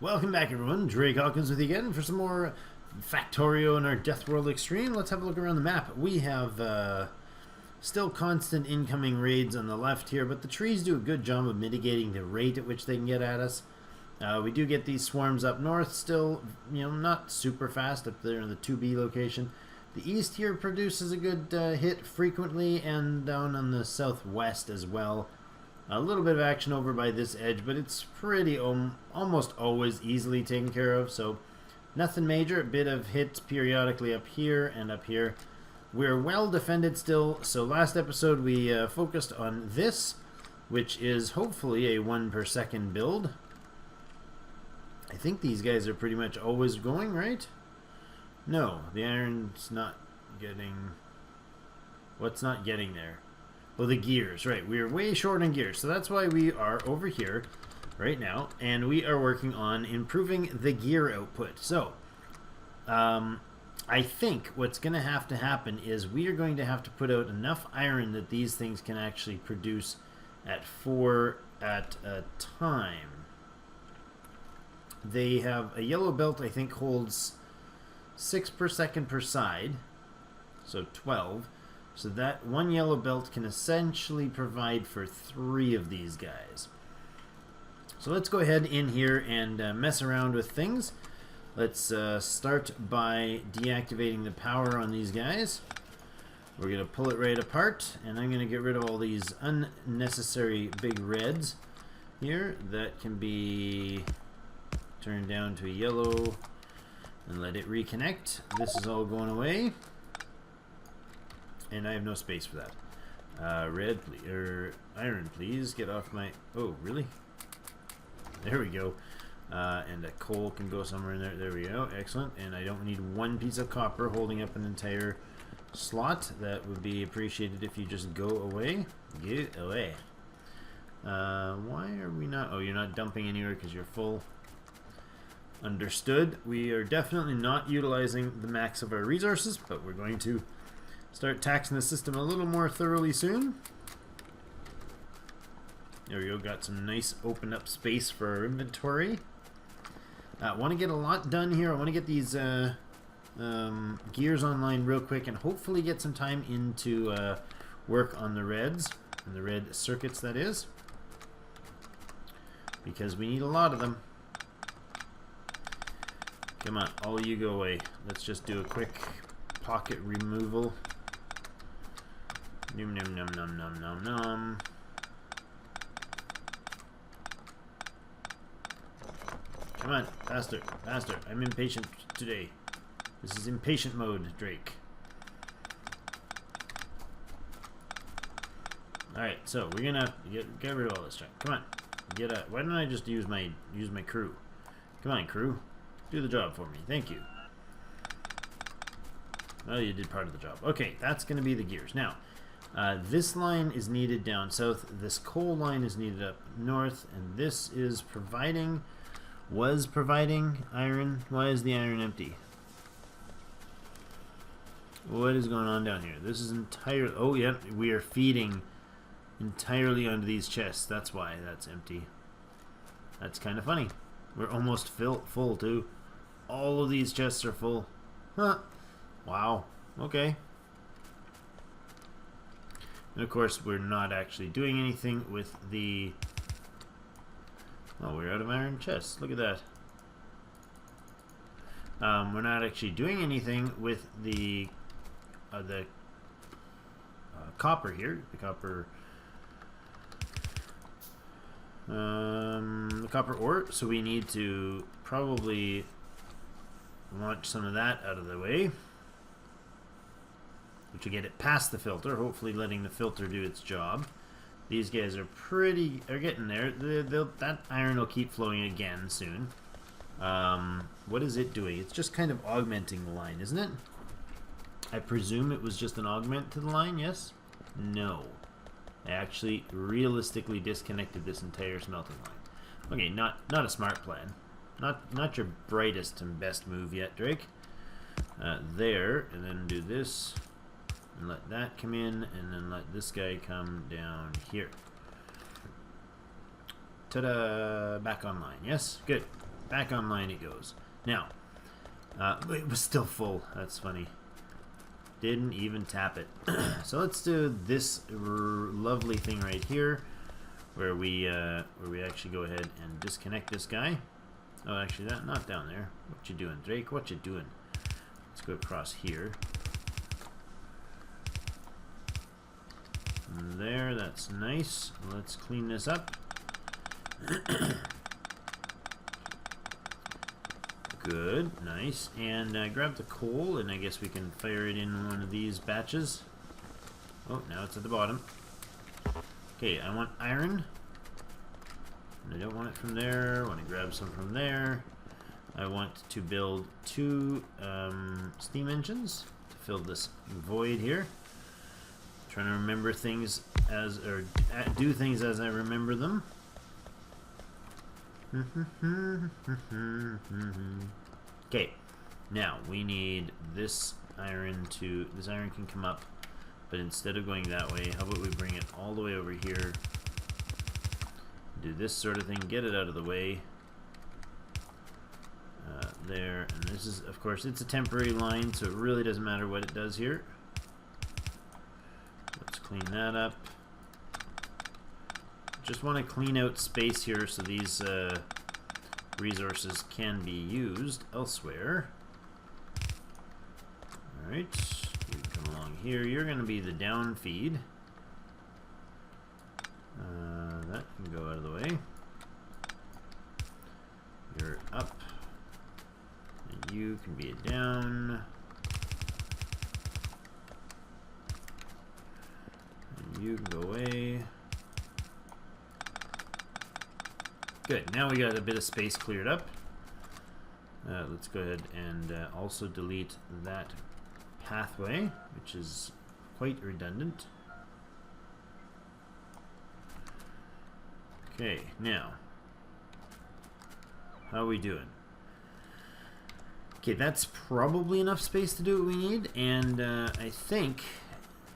Welcome back, everyone. Drake Hawkins with you again for some more Factorio in our Death World Extreme. Let's have a look around the map. We have still constant incoming raids on the left here, but the trees do a good job of mitigating the rate at which they can get at us. We do get these swarms up north still, not super fast up there in the 2B location. The east here produces a good hit frequently, and down on the southwest as well. A little bit of action over by this edge, but it's pretty almost always easily taken care of, so nothing major. A bit of hits periodically up here and up here. We're well defended still, so last episode we focused on this, which is hopefully a 1 per second build. I think these guys are pretty much always going, right? No, the iron's not getting... What's not getting there? Well, the gears, right. We are way short on gears, so that's why we are over here right now, and we are working on improving the gear output. So, I think what's going to happen is we are going to have to put out enough iron that these things can actually produce at 4 at a time. They have a yellow belt, I think, holds 6 per second per side, so 12. So that one yellow belt can essentially provide for 3 of these guys. So let's go ahead in here and mess around with things. Let's start by deactivating the power on these guys. We're going to pull it right apart, and I'm going to get rid of all these unnecessary big reds here. That can be turned down to a yellow and let it reconnect. This is all going away. And I have no space for that. Red, iron, please. Get off my... Oh, really? There we go. And a coal can go somewhere in there. There we go. Excellent. And I don't need 1 piece of copper holding up an entire slot. That would be appreciated if you just go away. Get away. Why are we not... Oh, you're not dumping anywhere because you're full. Understood. We are definitely not utilizing the max of our resources, but we're going to start taxing the system a little more thoroughly soon. There we go, got some nice opened up space for our inventory. I want to get a lot done here. I want to get these gears online real quick and hopefully get some time into work on the reds, and the red circuits, that is. Because we need a lot of them. Come on, all you go away. Let's just do a quick pocket removal. Num num num num num num num. Come on, faster, faster. I'm impatient today. This is impatient mode, Drake. Alright, so we're gonna get rid of all this junk. Come on. Why don't I just use my crew? Come on, crew. Do the job for me. Thank you. Well, you did part of the job. Okay, that's gonna be the gears. Now, this line is needed down south, this coal line is needed up north, and this is was providing iron. Why is the iron empty? What is going on down here? This is entirely... Oh, yeah, we are feeding entirely onto these chests. That's why that's empty. That's kind of funny. We're almost full, too. All of these chests are full. Huh. Wow. Okay. And of course, we're not actually doing anything with the... Oh, we're out of iron chests. Look at that. We're not actually doing anything with the copper here. The copper ore. So we need to probably launch some of that out of the way, which will get it past the filter, hopefully letting the filter do its job. These guys are getting there. That iron will keep flowing again soon. What is it doing? It's just kind of augmenting the line, isn't it? I presume it was just an augment to the line, yes? No. I actually realistically disconnected this entire smelting line. Okay, not a smart plan. Not your brightest and best move yet, Drake. There, and then do this, and let that come in, and then let this guy come down here. Ta-da! Back online. Yes? Good. Back online it goes. Now, it was still full. That's funny. Didn't even tap it. So let's do this lovely thing right here, where we actually go ahead and disconnect this guy. Oh, actually, that not down there. What you doing, Drake? What you doing? Let's go across here. And there, that's nice. Let's clean this up. Good, nice. And grab the coal, and I guess we can fire it in one of these batches. Oh, now it's at the bottom. Okay, I want iron. And I don't want it from there. I want to grab some from there. I want to build 2 steam engines to fill this void here. Trying to remember things as, or do things as I remember them. Okay, now we need this iron to, this iron can come up, but instead of going that way, how about we bring it all the way over here, do this sort of thing, get it out of the way, there, and this is, of course, it's a temporary line, so it really doesn't matter what it does here. Let's clean that up. Just want to clean out space here so these resources can be used elsewhere. Alright, you come along here. You're going to be the down feed. That can go out of the way. You're up. And you can be a down. And you can go away. Good, now we got a bit of space cleared up. Let's go ahead and also delete that pathway, which is quite redundant. Okay, now, how are we doing? Okay, that's probably enough space to do what we need, and I think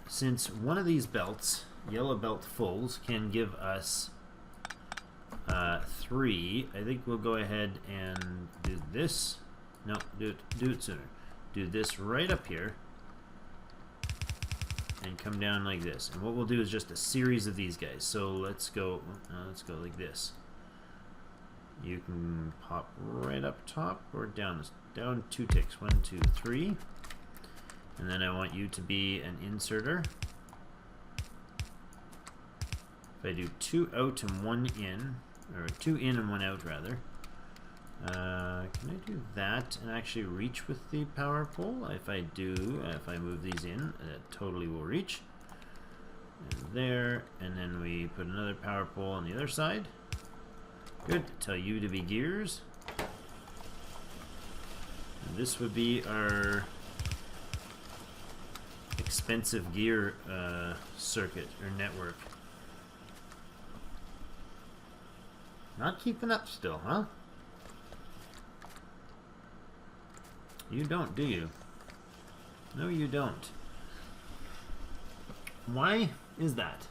since one of these belts, yellow belt fulls, can give us 3, I think we'll go ahead and do this. No, do it sooner. Do this right up here and come down like this. And what we'll do is just a series of these guys. So let's go like this. You can pop right up top or down 2 ticks. 1, 2, 3. And then I want you to be an inserter. If I do 2 out and 1 in, or 2 in and 1 out rather, can I do that and actually reach with the power pole? If I do, if I move these in, it totally will reach. And there, and then we put another power pole on the other side. Good, tell you to be gears. And this would be our expensive gear circuit or network. Not keeping up still, huh? You don't, do you? No, you don't. Why is that?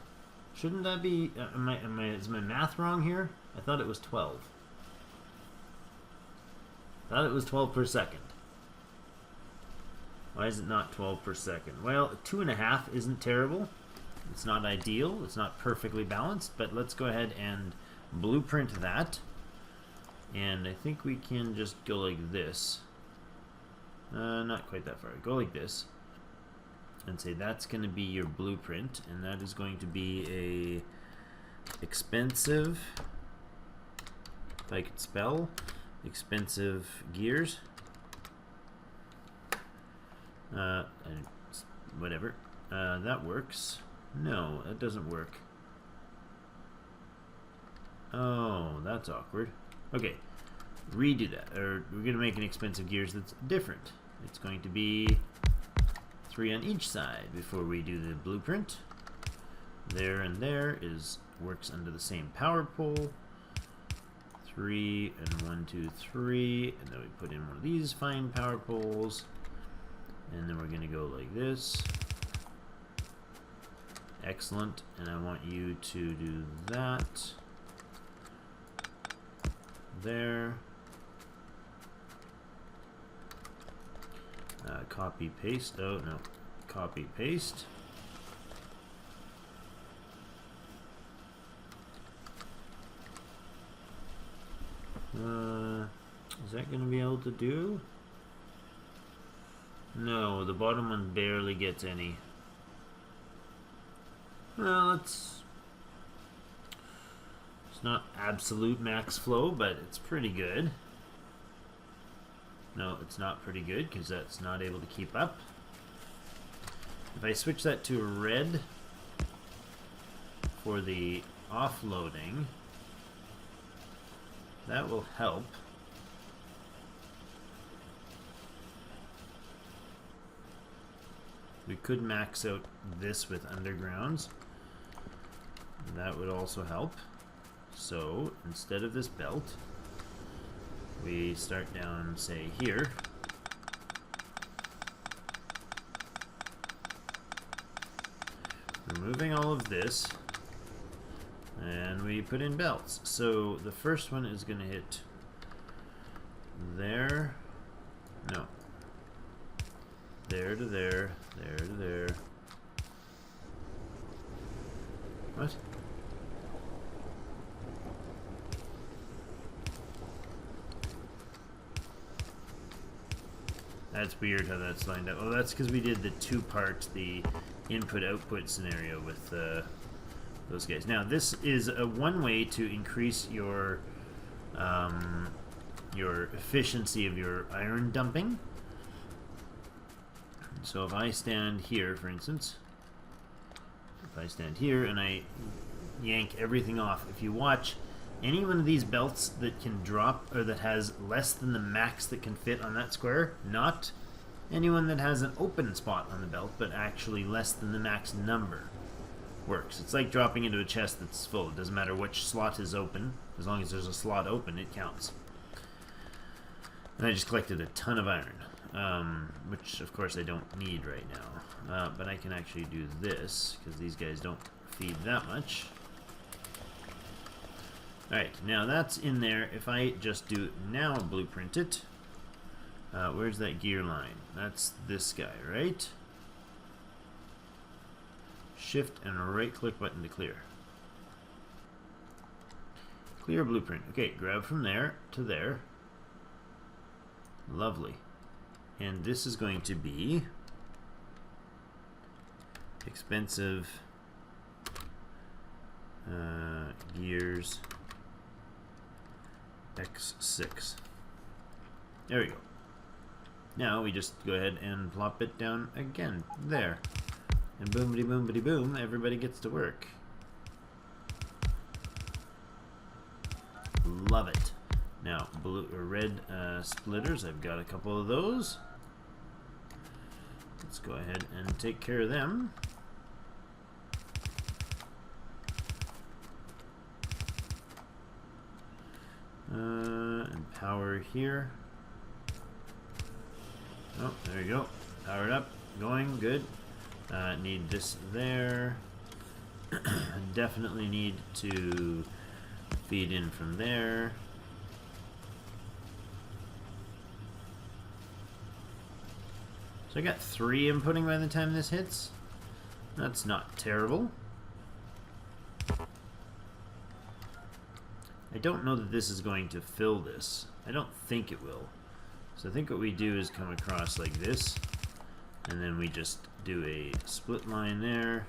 Shouldn't that be... is my math wrong here? I thought it was 12. I thought it was 12 per second. Why is it not 12 per second? Well, 2.5 isn't terrible. It's not ideal. It's not perfectly balanced, but let's go ahead and blueprint that. And I think we can just go like this. Not quite that far. Go like this. And say that's going to be your blueprint. And that is going to be a expensive, if I could spell, expensive gears. Whatever. That works. No, that doesn't work. Oh, that's awkward. Okay, redo that. Or we're going to make an expensive gears that's different. It's going to be 3 on each side before we do the blueprint. There and there works under the same power pole. 3 and 1, 2, 3, and then we put in one of these fine power poles, and then we're going to go like this. Excellent, and I want you to do that there. Copy paste. Oh no, copy paste. Is that going to be able to do? No, the bottom one barely gets any. Well, it's not absolute max flow, but it's pretty good. No, it's not pretty good because that's not able to keep up. If I switch that to red for the offloading, that will help. We could max out this with undergrounds. That would also help. So instead of this belt, we start down, say, here. Removing all of this, and we put in belts. So the first one is going to hit there. No. There to there, there to there. What? That's weird how that's lined up. Oh, that's because we did the two-part, the input-output scenario with those guys. Now, this is one way to increase your efficiency of your iron dumping. So if I stand here, for instance, if I stand here and I yank everything off, if you watch any one of these belts that can drop or that has less than the max that can fit on that square, not anyone that has an open spot on the belt, but actually less than the max number, works. It's like dropping into a chest that's full. It doesn't matter which slot is open. As long as there's a slot open, it counts. And I just collected a ton of iron, which of course I don't need right now. But I can actually do this, because these guys don't feed that much. Alright, now that's in there. If I just do now blueprint it, where's that gear line? That's this guy, right? Shift and a right click button to clear. Clear blueprint. Okay, grab from there to there. Lovely. And this is going to be expensive gears X6. There we go. Now we just go ahead and plop it down again. There. And boomity boomity boom, everybody gets to work. Love it. Now, blue or red splitters, I've got a couple of those. Let's go ahead and take care of them. And power here. Oh, there you go. Powered up. Going. Good. Need this there. Definitely need to feed in from there. So I got 3 inputting by the time this hits. That's not terrible. I don't know that this is going to fill this. I don't think it will. So I think what we do is come across like this, and then we just do a split line there.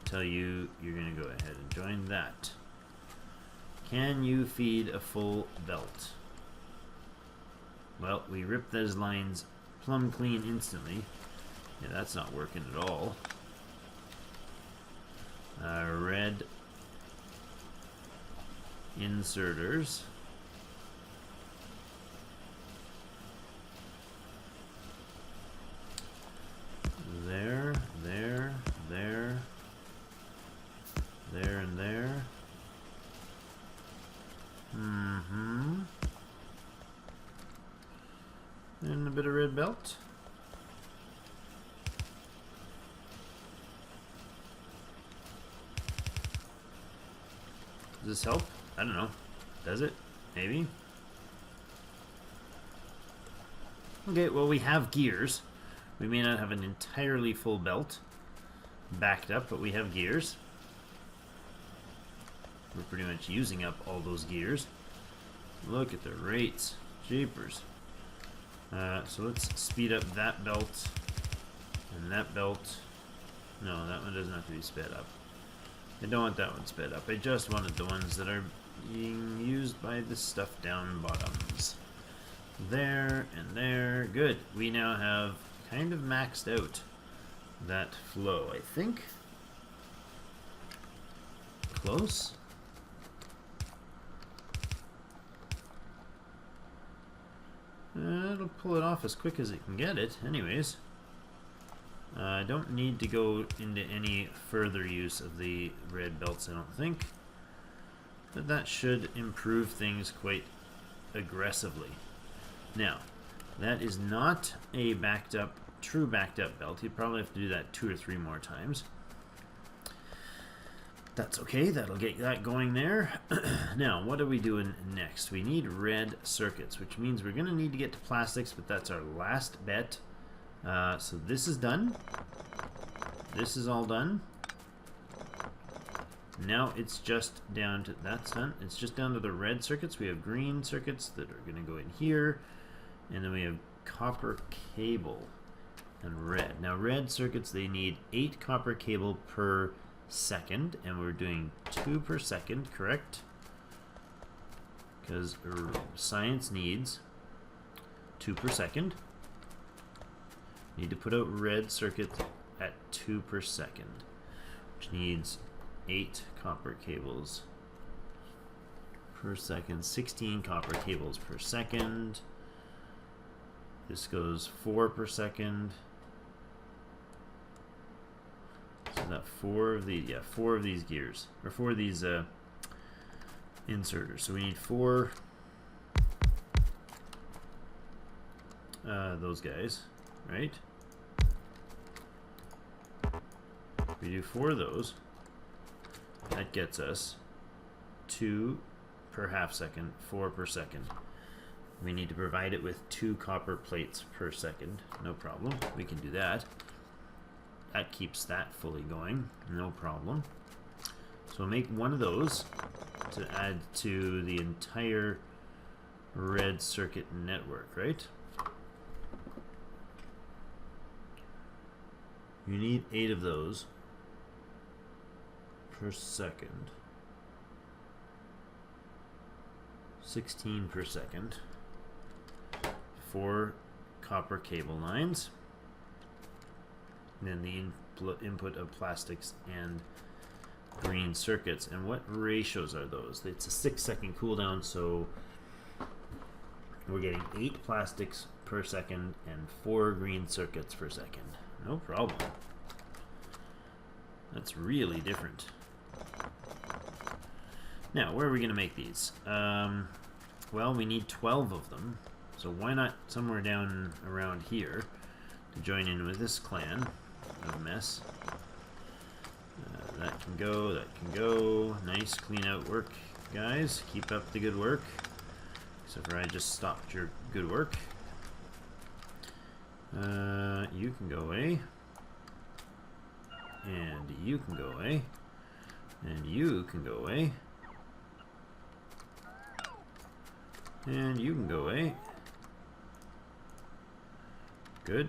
Tell you you're going to go ahead and join that. Can you feed a full belt? Well, we rip those lines plumb clean instantly. Yeah, that's not working at all. Red inserters. bit of red belt. Does this help? I don't know. Does it? Maybe. Okay, well, we have gears. We may not have an entirely full belt backed up, but we have gears. We're pretty much using up all those gears. Look at the rates. Jeepers. So let's speed up that belt and that belt. No, that one doesn't have to be sped up. I don't want that one sped up. I just wanted the ones that are being used by the stuff down bottoms. There and there. Good. We now have kind of maxed out that flow, I think. Close. It'll pull it off as quick as it can get it, anyways. I don't need to go into any further use of the red belts, I don't think. But that should improve things quite aggressively. Now, that is not a backed up, true backed up belt. You'd probably have to do that 2 or 3 more times. That's okay, that'll get that going there. Now, what are we doing next? We need red circuits, which means we're going to need to get to plastics, but that's our last bet. So this is done. This is all done. Now it's just down to, that's done. It's just down to the red circuits. We have green circuits that are going to go in here. And then we have copper cable and red. Now red circuits, they need 8 copper cable per second, and we're doing 2 per second, correct? Because science needs 2 per second. Need to put out red circuits at 2 per second, which needs 8 copper cables per second, 16 copper cables per second. This goes 4 per second. So that 4 of these, yeah, 4 of these gears, or 4 of these inserters. So we need 4 those guys, right? We do 4 of those. That gets us 2 per half second, 4 per second. We need to provide it with 2 copper plates per second. No problem. We can do that. That keeps that fully going. No problem. So we'll make 1 of those to add to the entire red circuit network, right? You need 8 of those per second. 16 per second. 4 copper cable lines. And then the input of plastics and green circuits. And what ratios are those? It's a 6-second cooldown, so we're getting 8 plastics per second and 4 green circuits per second. No problem. That's really different. Now, where are we going to make these? Well, we need 12 of them. So why not somewhere down around here to join in with this clan of mess. That can go, that can go. Nice clean out work, guys. Keep up the good work. Except for I just stopped your good work. You can go away. And you can go away. And you can go away. And you can go away. Good.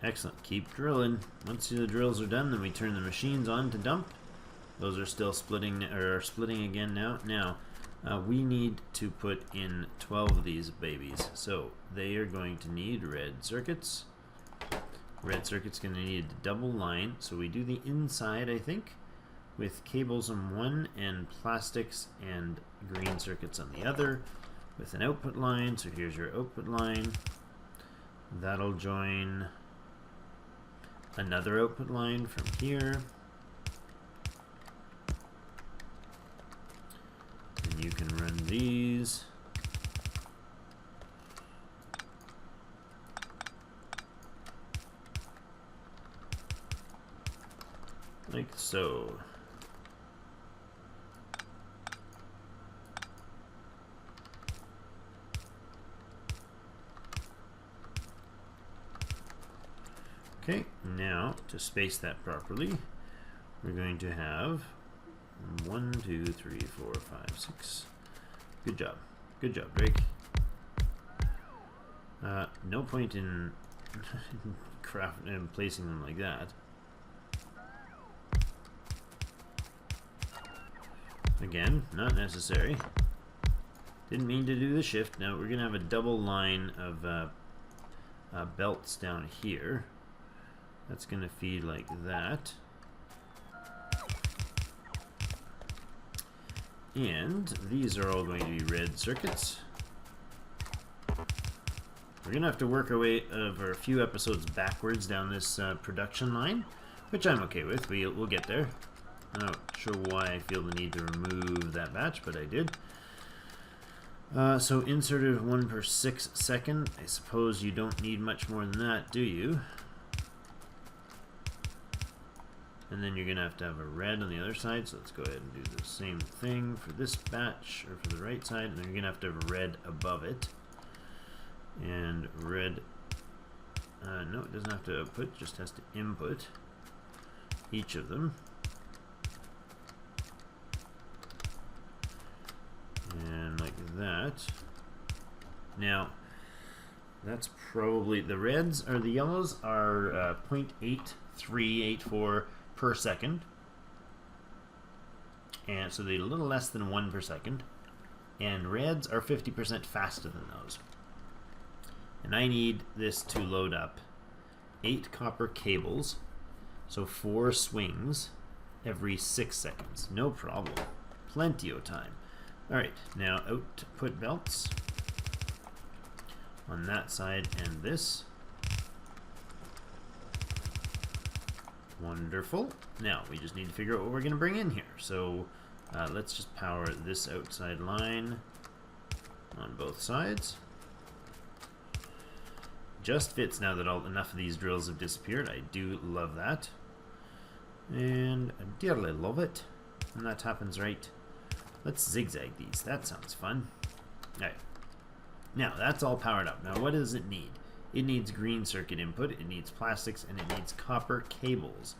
Excellent. Keep drilling. Once the drills are done, then we turn the machines on to dump. Those are still splitting, or are splitting again now. Now, we need to put in 12 of these babies. So they are going to need red circuits. Red circuit's going to need a double line. So we do the inside, I think, with cables on one and plastics and green circuits on the other, with an output line. So here's your output line. That'll join another output line from here. And you can run these. Like so. Okay, now to space that properly, we're going to have 1, 2, 3, 4, 5, 6. Good job. Good job, Drake. No point in placing them like that. Again, not necessary. Didn't mean to do the shift. Now we're going to have a double line of belts down here. That's going to feed like that. And these are all going to be red circuits. We're going to have to work our way over a few episodes backwards down this production line, which I'm okay with. We'll get there. I'm not sure why I feel the need to remove that batch, but I did. So inserted 1 per 6 second. I suppose you don't need much more than that, do you? And then you're going to have a red on the other side, so let's go ahead and do the same thing for this batch, or for the right side, and then you're going to have a red above it. And red, no, it doesn't have to output, just has to input each of them. And like that. Now, that's probably, the reds, or the yellows are 0.8384 per second, and so they're a little less than 1 per second, and reds are 50% faster than those. And I need this to load up 8 copper cables, so 4 swings every 6 seconds. No problem. Plenty of time. Alright, now output belts on that side and this. Wonderful. Now we just need to figure out what we're going to bring in here. So let's just power this outside line on both sides. Just fits now that enough of these drills have disappeared. I do love that. And I dearly love it. And that happens right. Let's zigzag these. That sounds fun. Alright. Now that's all powered up. Now what does it need? It needs green circuit input, it needs plastics, and it needs copper cables.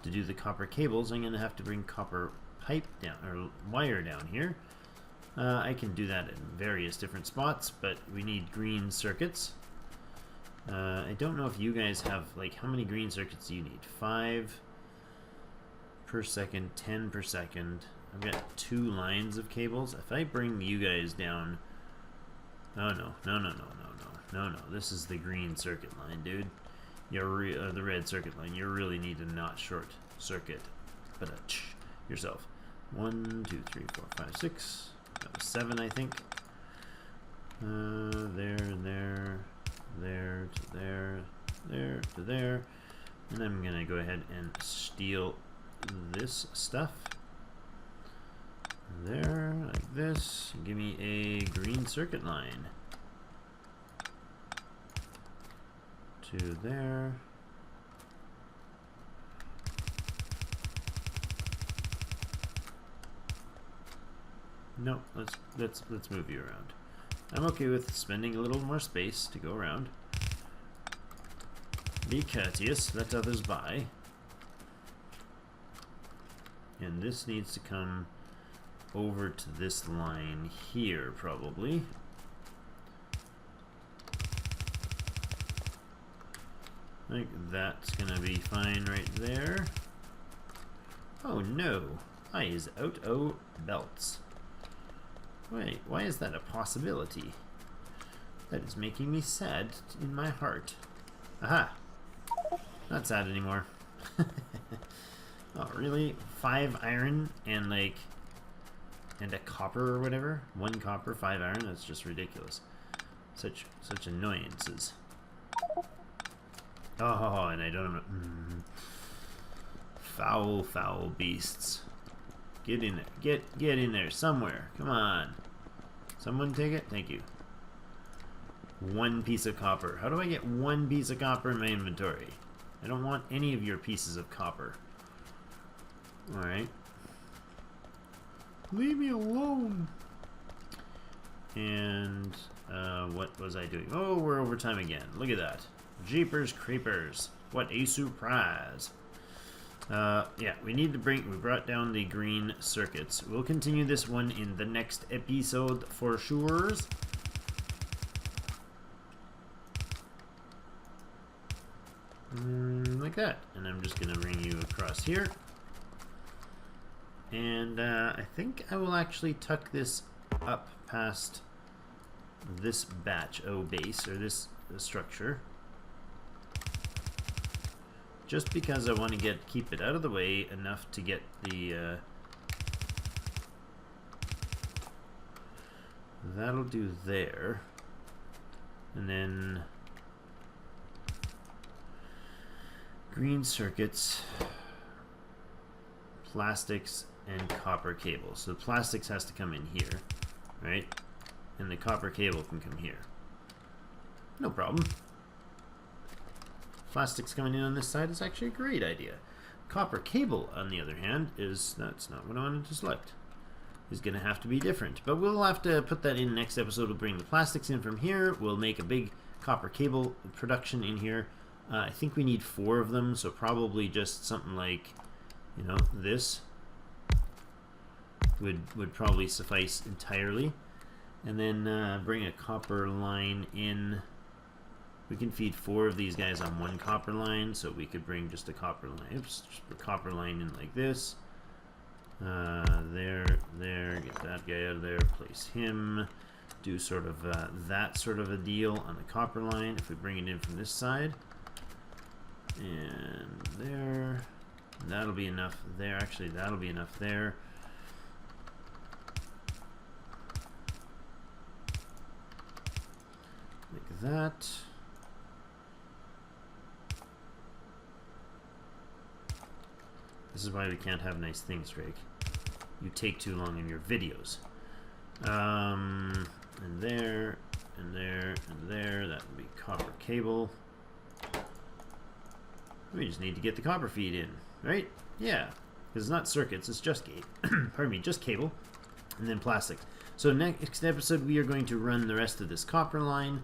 To do the copper cables, I'm going to have to bring copper pipe down, or wire down here. I can do that in various different spots, but we need green circuits. I don't know if you guys have, like, how many green circuits do you need? 5 per second, 10 per second. I've got 2 lines of cables. If I bring you guys down... Oh, no. No, this is the green circuit line, dude. You're the red circuit line. You really need to not short circuit but yourself. 1, 2, 3, 4, 5, 6. That was 7, I think. There, to there, there to there. And I'm going to go ahead and steal this stuff. There, like this. Give me a green circuit line. To there. No, let's move you around. I'm okay with spending a little more space to go around. Be courteous, let others by. And this needs to come over to this line here, probably. I think that's gonna be fine right there. Oh no, I is out o' belts. Wait, why is that a possibility? That is making me sad in my heart. Aha! Not sad anymore. Oh, really? 5 iron and like... and a copper or whatever? 1 copper, 5 iron? That's just ridiculous. Such annoyances. Oh, and I don't know. Foul beasts. Get in there. Get in there somewhere. Come on. Someone take it? Thank you. 1 piece of copper. How do I get 1 piece of copper in my inventory? I don't want any of your pieces of copper. Alright. Leave me alone. And what was I doing? Oh, we're overtime again. Look at that. Jeepers creepers. What a surprise. Yeah, we brought down the green circuits. We'll continue this one in the next episode for sure. Like that. And I'm just going to bring you across here. And I think I will actually tuck this up past this batch O base, or this structure. Just because I want to keep it out of the way enough to get the that'll do there. And then green circuits, plastics, and copper cable. So the plastics has to come in here, right? And the copper cable can come here. No problem. Plastics coming in on this side is actually a great idea. Copper cable, on the other hand, that's not what I wanted to select. Is going to have to be different. But we'll have to put that in next episode. We'll bring the plastics in from here. We'll make a big copper cable production in here. I think we need 4 of them, so probably just something like, you know, this would probably suffice entirely. And then bring a copper line in. We can feed 4 of these guys on one copper line, so we could bring just a copper line. Oops, just a copper line in like this. There, get that guy out of there, place him. Do sort of that sort of a deal on the copper line if we bring it in from this side. And there. That'll be enough there. Actually, that'll be enough there. Like that. This is why we can't have nice things, Drake. You take too long in your videos. And there, and there, and there. That would be copper cable. We just need to get the copper feed in, right? Yeah, because it's not circuits, it's just pardon me, just cable, and then plastics. So next episode we are going to run the rest of this copper line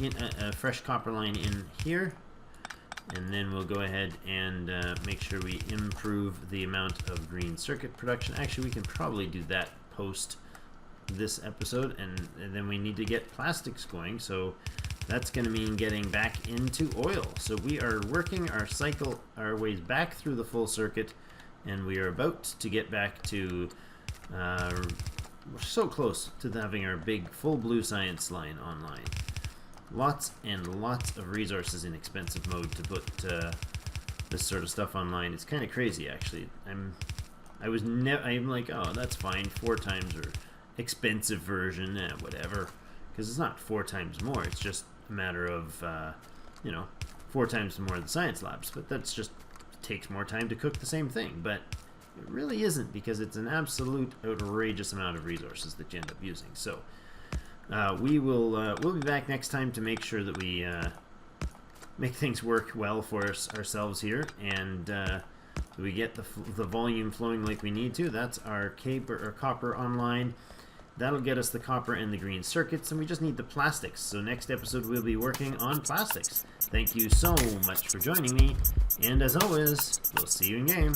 in a fresh copper line in here. And then we'll go ahead and make sure we improve the amount of green circuit production. Actually, we can probably do that post this episode, and then we need to get plastics going. So that's going to mean getting back into oil. So we are working our ways back through the full circuit, and we are about to get back to, we're so close to having our big full blue science line online. Lots and lots of resources in expensive mode to put this sort of stuff online. It's kind of crazy, actually. I'm like, oh, that's fine. 4 times or expensive version, whatever. Because it's not 4 times more. It's just a matter of, you know, 4 times more of the science labs. But that's just takes more time to cook the same thing. But it really isn't, because it's an absolute outrageous amount of resources that you end up using. So. We'll be back next time to make sure that we make things work well for ourselves here, and we get the volume flowing like we need to. That's our copper online. That'll get us the copper and the green circuits, and we just need the plastics. So next episode we'll be working on plastics. Thank you so much for joining me, and as always, we'll see you in game.